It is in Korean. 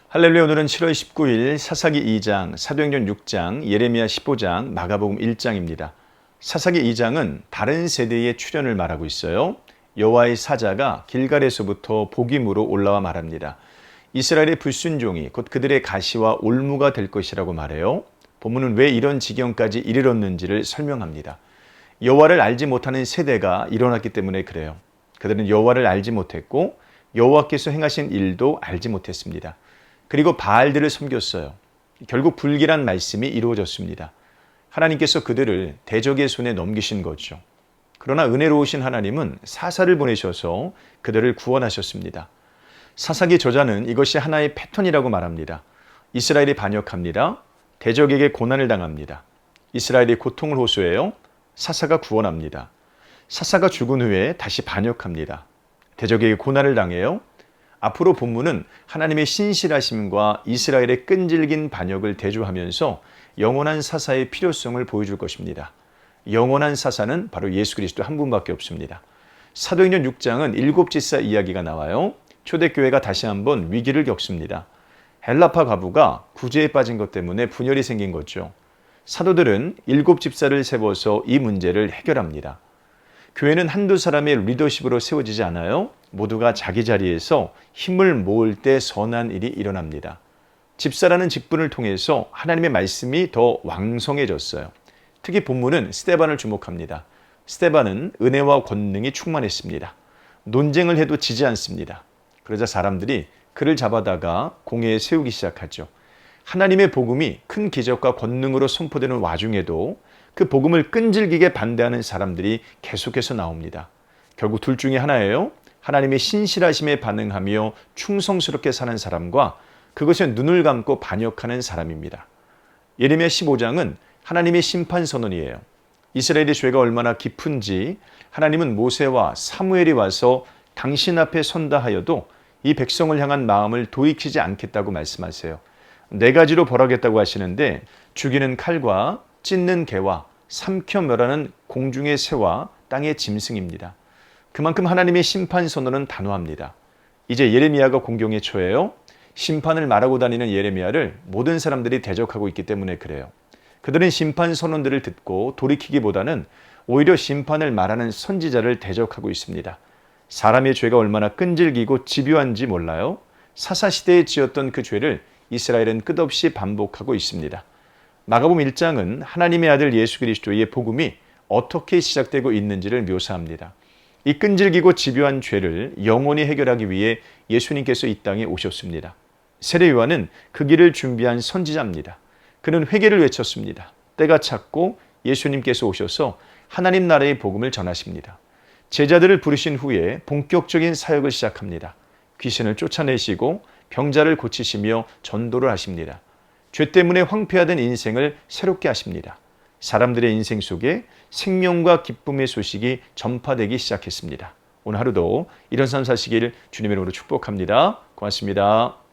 할렐루야. 오늘은 7월 19일 사사기 2장, 사도행전 6장, 예레미야 15장, 마가복음 1장입니다. 사사기 2장은 다른 세대의 출현을 말하고 있어요. 여호와의 사자가 길갈에서부터 복임으로 올라와 말합니다. 이스라엘의 불순종이 곧 그들의 가시와 올무가 될 것이라고 말해요. 본문은 왜 이런 지경까지 이르렀는지를 설명합니다. 여호와를 알지 못하는 세대가 일어났기 때문에 그래요. 그들은 여호와를 알지 못했고 여호와께서 행하신 일도 알지 못했습니다. 그리고 바알들을 섬겼어요. 결국 불길한 말씀이 이루어졌습니다. 하나님께서 그들을 대적의 손에 넘기신 거죠. 그러나 은혜로우신 하나님은 사사를 보내셔서 그들을 구원하셨습니다. 사사기 저자는 이것이 하나의 패턴이라고 말합니다. 이스라엘이 반역합니다. 대적에게 고난을 당합니다. 이스라엘이 고통을 호소해요. 사사가 구원합니다. 사사가 죽은 후에 다시 반역합니다. 대적에게 고난을 당해요. 앞으로 본문은 하나님의 신실하심과 이스라엘의 끈질긴 반역을 대조하면서 영원한 사사의 필요성을 보여줄 것입니다. 영원한 사사는 바로 예수 그리스도 한 분밖에 없습니다. 사도행전 6장은 7지사 이야기가 나와요. 초대교회가 다시 한번 위기를 겪습니다. 헬라파 과부가 구제에 빠진 것 때문에 분열이 생긴 거죠. 사도들은 7집사를 세워서 이 문제를 해결합니다. 교회는 한두 사람의 리더십으로 세워지지 않아요. 모두가 자기 자리에서 힘을 모을 때 선한 일이 일어납니다. 집사라는 직분을 통해서 하나님의 말씀이 더 왕성해졌어요. 특히 본문은 스데반을 주목합니다. 스데반은 은혜와 권능이 충만했습니다. 논쟁을 해도 지지 않습니다. 그러자 사람들이 그를 잡아다가 공회에 세우기 시작하죠. 하나님의 복음이 큰 기적과 권능으로 선포되는 와중에도 그 복음을 끈질기게 반대하는 사람들이 계속해서 나옵니다. 결국 둘 중에 하나예요. 하나님의 신실하심에 반응하며 충성스럽게 사는 사람과 그것에 눈을 감고 반역하는 사람입니다. 예레미야 15장은 하나님의 심판 선언이에요. 이스라엘의 죄가 얼마나 깊은지 하나님은 모세와 사무엘이 와서 당신 앞에 선다 하여도 이 백성을 향한 마음을 돌이키지 않겠다고 말씀하세요. 4가지로 벌하겠다고 하시는데 죽이는 칼과 찢는 개와 삼켜 멸하는 공중의 새와 땅의 짐승입니다. 그만큼 하나님의 심판 선언은 단호합니다. 이제 예레미야가 공경에 처해요. 심판을 말하고 다니는 예레미야를 모든 사람들이 대적하고 있기 때문에 그래요. 그들은 심판 선언들을 듣고 돌이키기보다는 오히려 심판을 말하는 선지자를 대적하고 있습니다. 사람의 죄가 얼마나 끈질기고 집요한지 몰라요? 사사시대에 지었던 그 죄를 이스라엘은 끝없이 반복하고 있습니다. 마가복음 1장은 하나님의 아들 예수 그리스도의 복음이 어떻게 시작되고 있는지를 묘사합니다. 이 끈질기고 집요한 죄를 영원히 해결하기 위해 예수님께서 이 땅에 오셨습니다. 세례 요한은 그 길을 준비한 선지자입니다. 그는 회개를 외쳤습니다. 때가 찼고 예수님께서 오셔서 하나님 나라의 복음을 전하십니다. 제자들을 부르신 후에 본격적인 사역을 시작합니다. 귀신을 쫓아내시고 병자를 고치시며 전도를 하십니다. 죄 때문에 황폐화된 인생을 새롭게 하십니다. 사람들의 인생 속에 생명과 기쁨의 소식이 전파되기 시작했습니다. 오늘 하루도 이런 삶 사시길 주님의 이름으로 축복합니다. 고맙습니다.